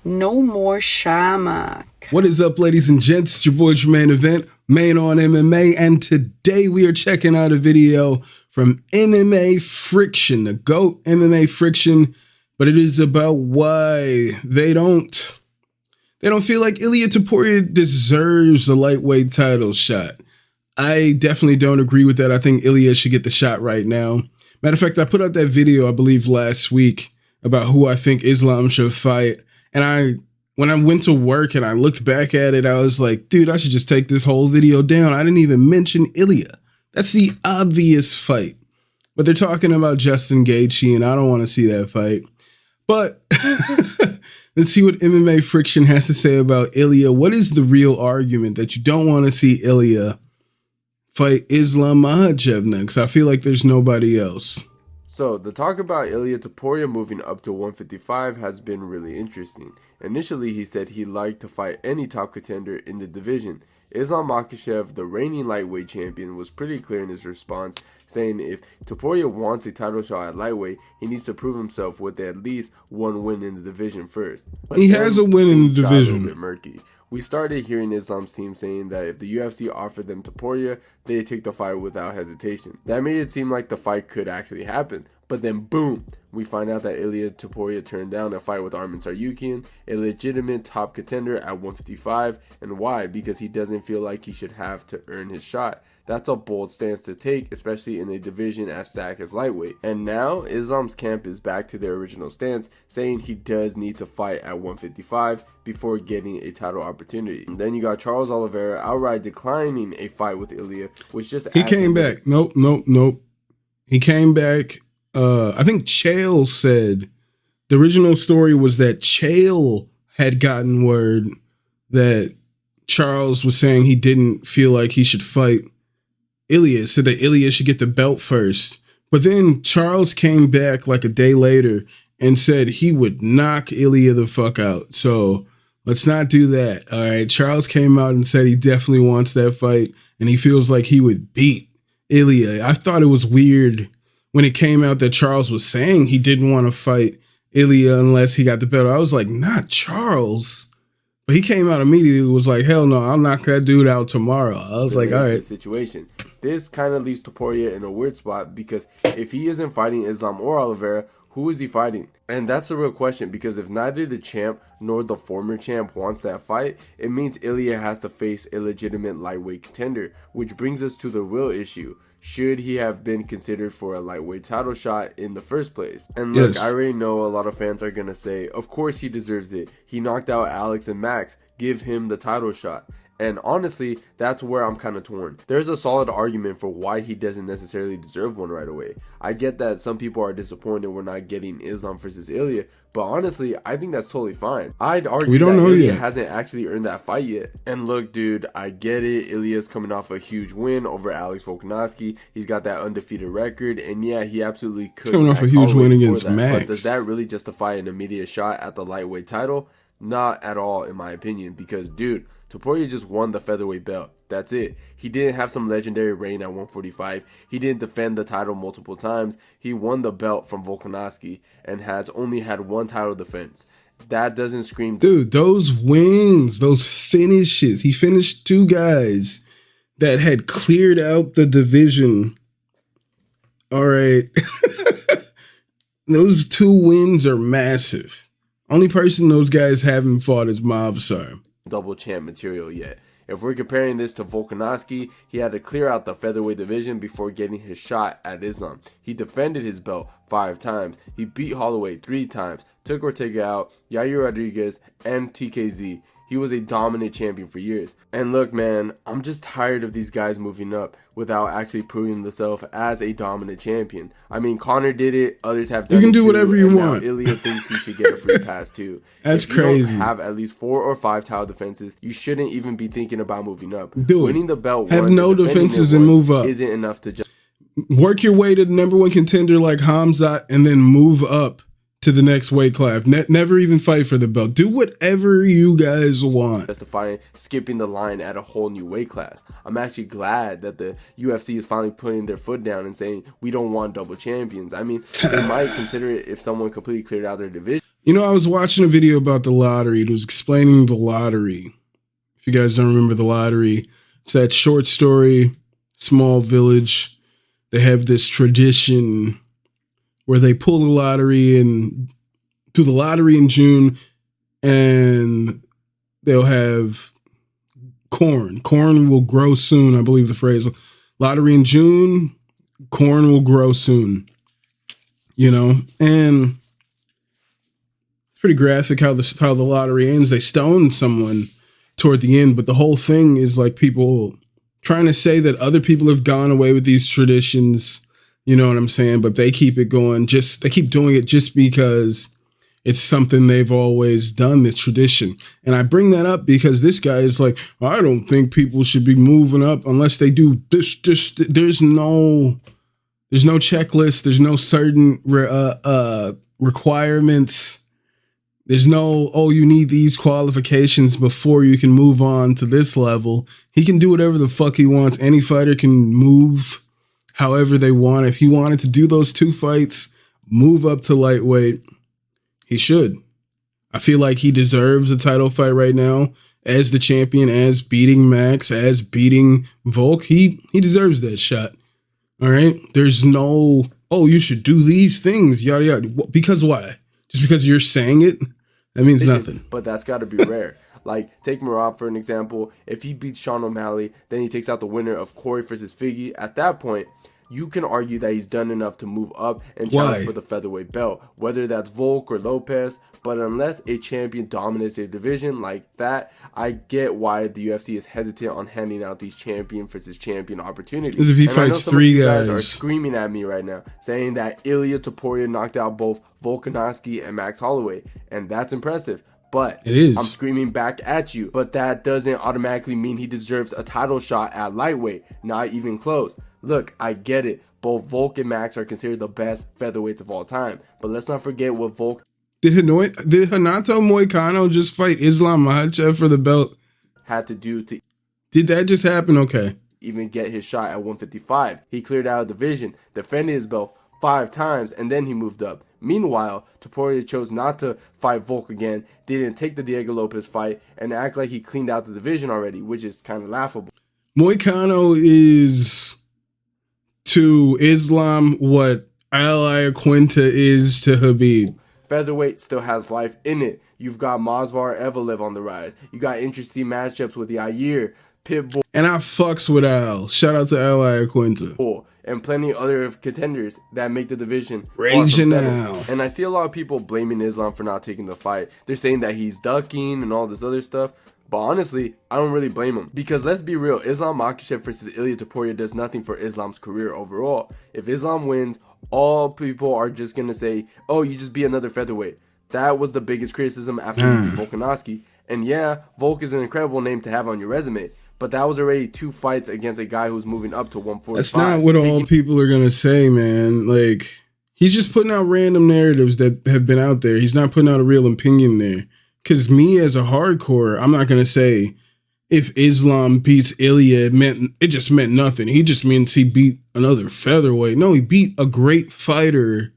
No more Shamak. What is up, ladies and gents? It's your boy Jermaine Event, main on MMA, and today we are checking out a video from MMA Friction, the GOAT MMA Friction, but it is about why they don't feel like Ilia Topuria deserves a lightweight title shot. I definitely don't agree with that. I think Ilia should get the shot right now. Matter of fact, I put out that video, I believe, last week about who I think Islam should fight. And when I went to work and I looked back at it, I was like, dude, I should just take this whole video down. I didn't even mention Ilia. That's the obvious fight. But they're talking about Justin Gaethje, and I don't want to see that fight. But let's see what MMA Friction has to say about Ilia. What is the real argument that you don't want to see Ilia fight Islam Makhachev next? I feel like there's nobody else. So, the talk about Ilia Topuria moving up to 155 has been really interesting. Initially, he said he'd like to fight any top contender in the division. Islam Makhachev, the reigning lightweight champion, was pretty clear in his response, saying if Topuria wants a title shot at lightweight, he needs to prove himself with at least one win in the division first. But he has a win in the division. A little bit murky. We started hearing Islam's team saying that if the UFC offered them Topuria, they'd take the fight without hesitation. That made it seem like the fight could actually happen. But then boom, we find out that Ilia Topuria turned down a fight with Arman Tsarukyan, a legitimate top contender at 155. And why? Because he doesn't feel like he should have to earn his shot. That's a bold stance to take, especially in a division as stacked as lightweight. And now, Islam's camp is back to their original stance, saying he does need to fight at 155 before getting a title opportunity. And then you got Charles Oliveira outright declining a fight with Ilia, which just he came back. Nope. He came back. I think Chael said the original story was that Chael had gotten word that Charles was saying he didn't feel like he should fight Ilia, said that Ilia should get the belt first. But then Charles came back like a day later and said he would knock Ilia the fuck out. So let's not do that. All right. Charles came out and said he definitely wants that fight and he feels like he would beat Ilia. I thought it was weird when it came out that Charles was saying he didn't want to fight Ilia unless he got the belt. I was like, not Charles. But he came out immediately and was like, hell no, I'll knock that dude out tomorrow. I was like, all right. Situation. This kind of leaves Topuria in a weird spot because if he isn't fighting Islam or Oliveira, who is he fighting? And that's the real question, because if neither the champ nor the former champ wants that fight, it means Ilia has to face a legitimate lightweight contender, which brings us to the real issue. Should he have been considered for a lightweight title shot in the first place? And look, yes. I already know a lot of fans are going to say, of course he deserves it. He knocked out Alex and Max. Give him the title shot. And honestly, that's where I'm kind of torn. There's a solid argument for why he doesn't necessarily deserve one right away. I get that some people are disappointed we're not getting Islam versus Ilia, but honestly, I think that's totally fine. I'd argue that Ilia hasn't actually earned that fight yet. And look, dude, I get it. Ilia's coming off a huge win over Alex Volkanovski. He's got that undefeated record, and yeah, he absolutely could. He's coming off a huge win against Max. But does that really justify an immediate shot at the lightweight title? Not at all, in my opinion, because, dude, Topuria just won the featherweight belt. That's it. He didn't have some legendary reign at 145. He didn't defend the title multiple times. He won the belt from Volkanovski and has only had one title defense. That doesn't scream... Dude, those wins, those finishes. He finished two guys that had cleared out the division. All right. Those two wins are massive. Only person those guys haven't fought is Mobsar. Double champ material yet. If we're comparing this to Volkanovski, he had to clear out the featherweight division before getting his shot at Islam. He defended his belt 5 times. He beat Holloway 3 times, took Ortega out, Yair Rodriguez, and TKZ. He was a dominant champion for years. And look, man, I'm just tired of these guys moving up without actually proving themselves as a dominant champion. I mean, Conor did it. Others have done it. You can do whatever you want. Ilia thinks he should get a free pass too. That's crazy. If you don't have at least 4 or 5 title defenses, you shouldn't even be thinking about moving up. Do it. Winning the belt have no defenses and move up. Isn't enough to just work your way to the number 1 contender like Hamzat and then move up to the next weight class. Never even fight for the belt. Do whatever you guys want. Justifying skipping the line at a whole new weight class. I'm actually glad that the UFC is finally putting their foot down and saying we don't want double champions. I mean, they might consider it if someone completely cleared out their division. You know, I was watching a video about the lottery. It was explaining the lottery. If you guys don't remember the lottery, it's that short story, small village. They have this tradition where they pull the lottery and do the lottery in June, and they'll have corn. Corn will grow soon, I believe the phrase. Lottery in June, corn will grow soon. You know, and it's pretty graphic how the lottery ends. They stone someone toward the end, but the whole thing is like people trying to say that other people have gone away with these traditions. You know what I'm saying? But they keep it going. They keep doing it just because it's something they've always done, this tradition. And I bring that up because this guy is like, I don't think people should be moving up unless they do this. There's no checklist. There's no certain requirements. There's no, you need these qualifications before you can move on to this level. He can do whatever the fuck he wants. Any fighter can move however they want. If he wanted to do those 2 fights, move up to lightweight, he should. I feel like he deserves a title fight right now as the champion, as beating Max, as beating Volk. He deserves that shot. All right? There's no, you should do these things, yada, yada. Because why? Just because you're saying it? That means nothing. But that's got to be rare. Like, take Merab for an example. If he beats Sean O'Malley, then he takes out the winner of Corey versus Figgy. At that point, you can argue that he's done enough to move up and challenge for the featherweight belt, whether that's Volk or Lopez. But unless a champion dominates a division like that, I get why the UFC is hesitant on handing out these champion versus champion opportunities. As if he fights 3 guys. Are screaming at me right now, saying that Ilia Topuria knocked out both Volkanovski and Max Holloway, and that's impressive. But it is. I'm screaming back at you. But that doesn't automatically mean he deserves a title shot at lightweight. Not even close. Look, I get it. Both Volk and Max are considered the best featherweights of all time. But let's not forget what Volk... Did Renato Moicano just fight Islam Makhachev for the belt? ...had to do to... Did that just happen? Okay. ...even get his shot at 155. He cleared out a division, defended his belt 5 times, and then he moved up. Meanwhile, Topuria chose not to fight Volk again, didn't take the Diego Lopez fight, and act like he cleaned out the division already, which is kind of laughable. Moicano is to Islam what Ilia Quinta is to Khabib. Featherweight still has life in it. You've got Masvar Evelev on the rise. You got interesting matchups with Yair, Pitbull. And I fucks with Al. Shout out to Ilia Quinta. And plenty other contenders that make the division raging now. And I see a lot of people blaming Islam for not taking the fight. They're saying that he's ducking and all this other stuff. But honestly, I don't really blame him. Because let's be real, Islam Makhachev versus Ilia Topuria does nothing for Islam's career overall. If Islam wins, all people are just going to say, you just be another featherweight. That was the biggest criticism after he beat Volkanovski. And yeah, Volk is an incredible name to have on your resume. But that was already 2 fights against a guy who's moving up to 145. That's not what all people are going to say, man. Like, he's just putting out random narratives that have been out there. He's not putting out a real opinion there. Because me as a hardcore, I'm not going to say if Islam beats Ilia, it just meant nothing. He just means he beat another featherweight. No, he beat a great fighter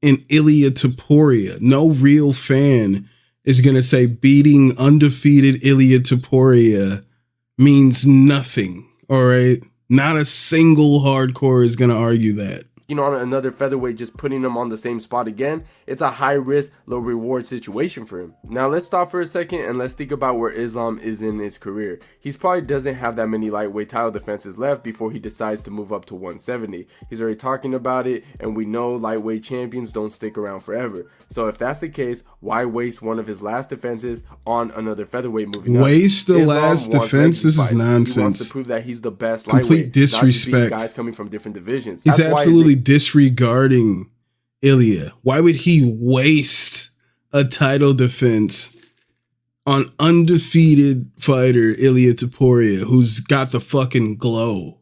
in Ilia Topuria. No real fan is going to say beating undefeated Ilia Topuria means nothing. All right? Not a single hardcore is going to argue that. On another featherweight, just putting him on the same spot again, it's a high risk, low reward situation for him. Now let's stop for a second and let's think about where Islam is in his career. He probably doesn't have that many lightweight title defenses left before he decides to move up to 170. He's already talking about it, and we know lightweight champions don't stick around forever. So if that's the case, why waste one of his last defenses on another featherweight moving up? Waste the last defense? This is nonsense. He wants to prove that he's the best lightweight. Complete disrespect. Not just guys coming from different divisions. He's absolutely disregarding Ilia. Why would he waste a title defense on undefeated fighter Ilia Topuria, who's got the fucking glow?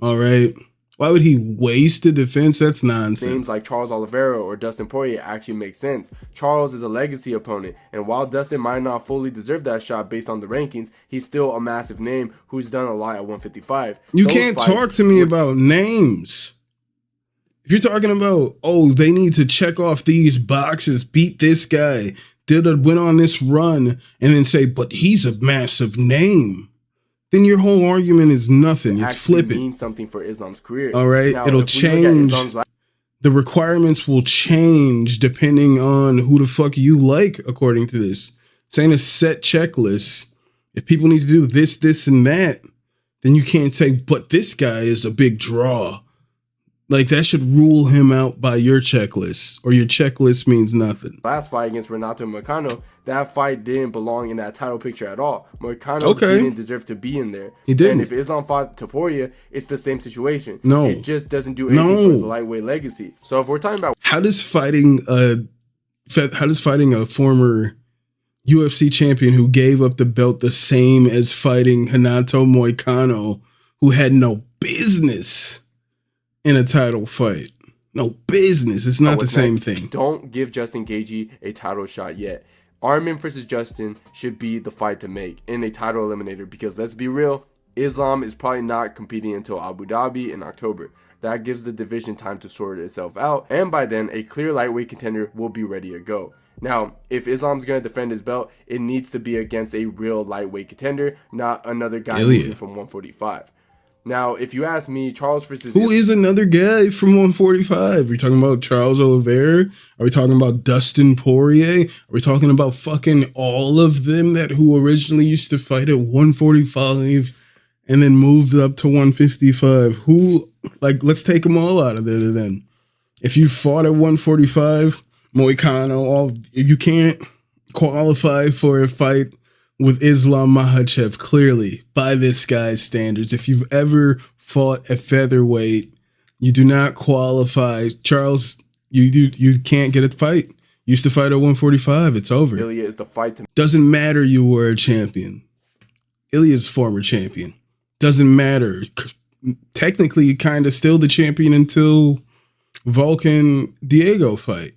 All right. Why would he waste a defense? That's nonsense. Names like Charles Oliveira or Dustin Poirier actually make sense. Charles is a legacy opponent, and while Dustin might not fully deserve that shot based on the rankings, he's still a massive name who's done a lot at 155. You can't talk to me about names. If you're talking about, oh, they need to check off these boxes, beat this guy, went on this run, and then say, but he's a massive name, then your whole argument is nothing. It's flippant. Means something for Islam's career. All right, now, it'll change. The requirements will change depending on who the fuck you like, according to this. It's ain't a set checklist. If people need to do this, this, and that, then you can't say, but this guy is a big draw. Like, that should rule him out by your checklist, or your checklist means nothing. Last fight against Renato Moicano, that fight didn't belong in that title picture at all. Moicano didn't deserve to be in there. He didn't. And if Islam fought Topuria, it's the same situation. No. It just doesn't do anything for the lightweight legacy. So if we're talking about... How does fighting a former UFC champion who gave up the belt the same as fighting Renato Moicano, who had no business in a title fight? No business. It's not the same thing. Don't give Justin Gaethje a title shot yet. Armin versus Justin should be the fight to make in a title eliminator, because let's be real, Islam is probably not competing until Abu Dhabi in October. That gives the division time to sort itself out, and by then a clear lightweight contender will be ready to go. Now, if Islam's going to defend his belt, it needs to be against a real lightweight contender, not another guy moving from 145. Now, if you ask me, Charles versus... Who is another guy from 145? Are we talking about Charles Oliveira? Are we talking about Dustin Poirier? Are we talking about fucking all of them who originally used to fight at 145 and then moved up to 155? Who, like, let's take them all out of there then. If you fought at 145, Moicano, if you can't qualify for a fight with Islam Makhachev, clearly, by this guy's standards. If you've ever fought a featherweight, you do not qualify. Charles, you can't get a fight. You used to fight at 145. It's over. Ilia is the fight to... Doesn't matter you were a champion. Ilia's former champion. Doesn't matter. Technically, kind of still the champion until Vulcan Diego fight.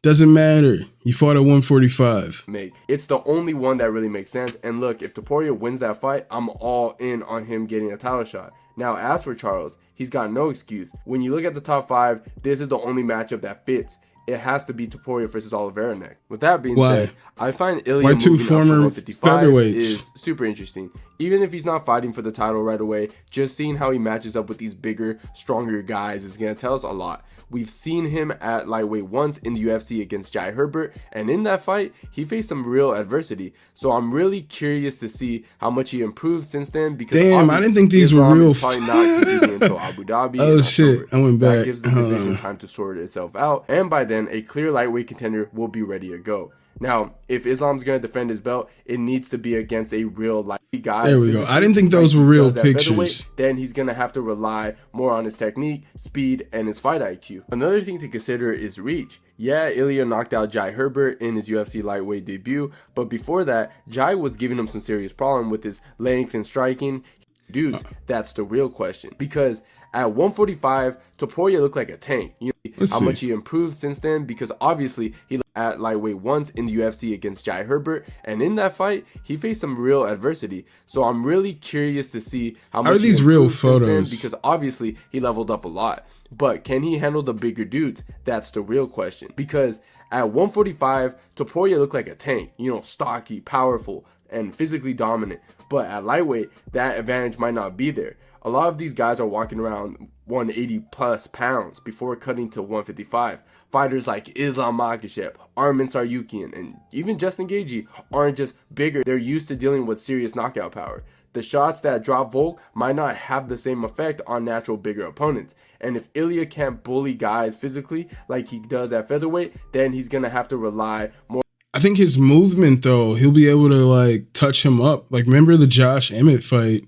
Doesn't matter. You fought at 145. It's the only one that really makes sense. And look, if Topuria wins that fight, I'm all in on him getting a title shot. Now, as for Charles, he's got no excuse. When you look at the top 5, this is the only matchup that fits. It has to be Topuria versus Oliveira next. With that being said, I find Ilia moving up to 155 is super interesting. Even if he's not fighting for the title right away, just seeing how he matches up with these bigger, stronger guys is going to tell us a lot. We've seen him at lightweight once in the UFC against Jai Herbert, and in that fight, he faced some real adversity. So I'm really curious to see how much he improved since then. Because damn, I didn't think these were real. Probably not competing until Abu Dhabi. Oh shit, I went back. That gives the division time to sort itself out, and by then, a clear lightweight contender will be ready to go. Now, if Islam's going to defend his belt, it needs to be against a real lightweight guy. There we go. I didn't think those were real pictures. Then he's going to have to rely more on his technique, speed, and his fight IQ. Another thing to consider is reach. Yeah, Ilia knocked out Jai Herbert in his UFC lightweight debut, but before that, Jai was giving him some serious problem with his length and striking. Dudes, that's the real question. Because at 145, Topuria looked like a tank. You know how much he improved since then? Because obviously he at lightweight once in the UFC against Jai Herbert, and in that fight he faced some real adversity. So I'm really curious to see how much these real photos, because obviously he leveled up a lot. But can he handle the bigger dudes? That's the real question. Because at 145, Topuria looked like a tank. You know, stocky, powerful, and physically dominant. But at lightweight, that advantage might not be there. A lot of these guys are walking around 180 plus pounds before cutting to 155. Fighters like Islam Makhachev, Armin Tsarukyan, and even Justin Gaethje aren't just bigger. They're used to dealing with serious knockout power. The shots that drop Volk might not have the same effect on natural bigger opponents. And if Ilia can't bully guys physically like he does at featherweight, then he's going to have to rely more. I think his movement, though, he'll be able to, like, touch him up. Like, remember the Josh Emmett fight?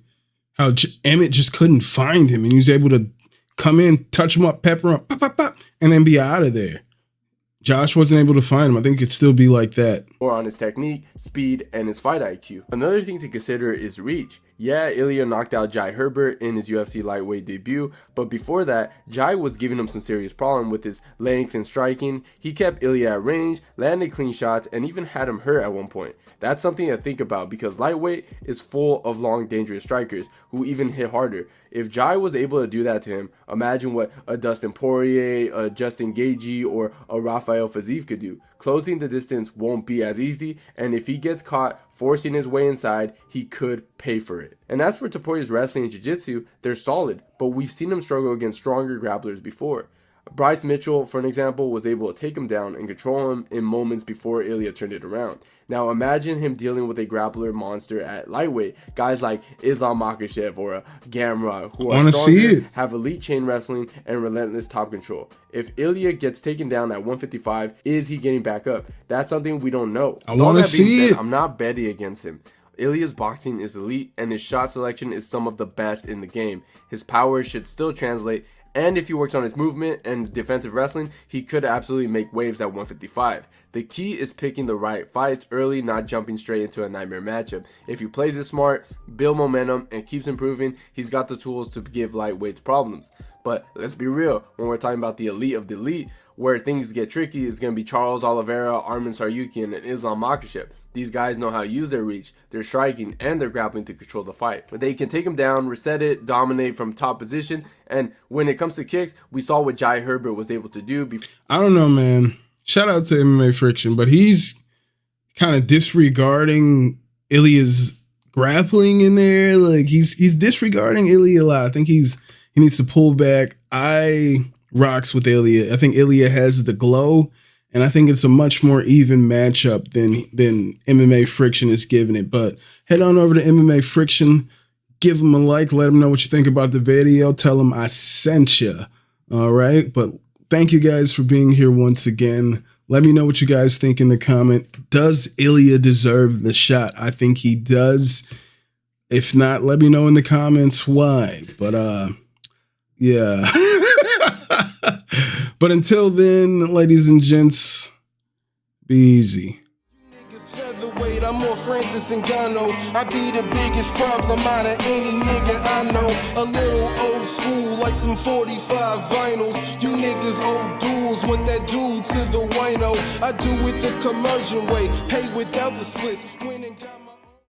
How Emmett just couldn't find him, and he was able to come in, touch him up, pepper him, pop, pop, pop, and then be out of there. Josh wasn't able to find him. I think it could still be like that. More on his technique, speed, and his fight IQ. Another thing to consider is reach. Yeah, Ilia knocked out Jai Herbert in his UFC lightweight debut, but before that, Jai was giving him some serious problem with his length and striking. He kept Ilia at range, landed clean shots, and even had him hurt at one point. That's something to think about because lightweight is full of long, dangerous strikers who even hit harder. If Jai was able to do that to him, imagine what a Dustin Poirier, a Justin Gaethje, or a Rafael Fiziev could do. Closing the distance won't be as easy, and if he gets caught forcing his way inside, he could pay for it. And as for Topuria's wrestling and jiu-jitsu, they're solid, but we've seen him struggle against stronger grapplers before. Bryce Mitchell, for an example, was able to take him down and control him in moments before Ilia turned it around. Now imagine him dealing with a grappler monster at lightweight, guys like Islam Makhachev or a Gamrot, who are stronger, have elite chain wrestling and relentless top control. If Ilia gets taken down at 155, is he getting back up? That's something we don't know. I want to see it. I'm not betting against him. Ilia's boxing is elite and his shot selection is some of the best in the game. His power should still translate, and if he works on his movement and defensive wrestling, he could absolutely make waves at 155. The key is picking the right fights early, not jumping straight into a nightmare matchup. If he plays it smart, build momentum, and keeps improving, he's got the tools to give lightweights problems. But let's be real, when we're talking about the elite of the elite, where things get tricky is going to be Charles Oliveira, Arman Tsarukyan, and Islam Makhachev. These guys know how to use their reach, their striking, and their grappling to control the fight. But they can take him down, reset it, dominate from top position, and when it comes to kicks, we saw what Jai Herbert was able to do. I don't know, man. Shout out to MMA Friction, but he's kind of disregarding Ilia's grappling in there. Like he's disregarding Ilia a lot. I think he needs to pull back. I rocks with Ilia. I think Ilia has the glow, and I think it's a much more even matchup than MMA Friction is giving it. But head on over to MMA Friction, give them a like, let them know what you think about the video, tell them I sent you. All right, but thank you guys for being here once again. Let me know what you guys think in the comment. Does Ilia deserve the shot? I think he does. If not, let me know in the comments why. But yeah. But until then, ladies and gents, be easy. I'm more Francis Ngannou. I be the biggest problem out of any nigga I know. A little old school like some 45 vinyls. You niggas old duels, what that do to the wino? I do it the commercial way, pay without the splits.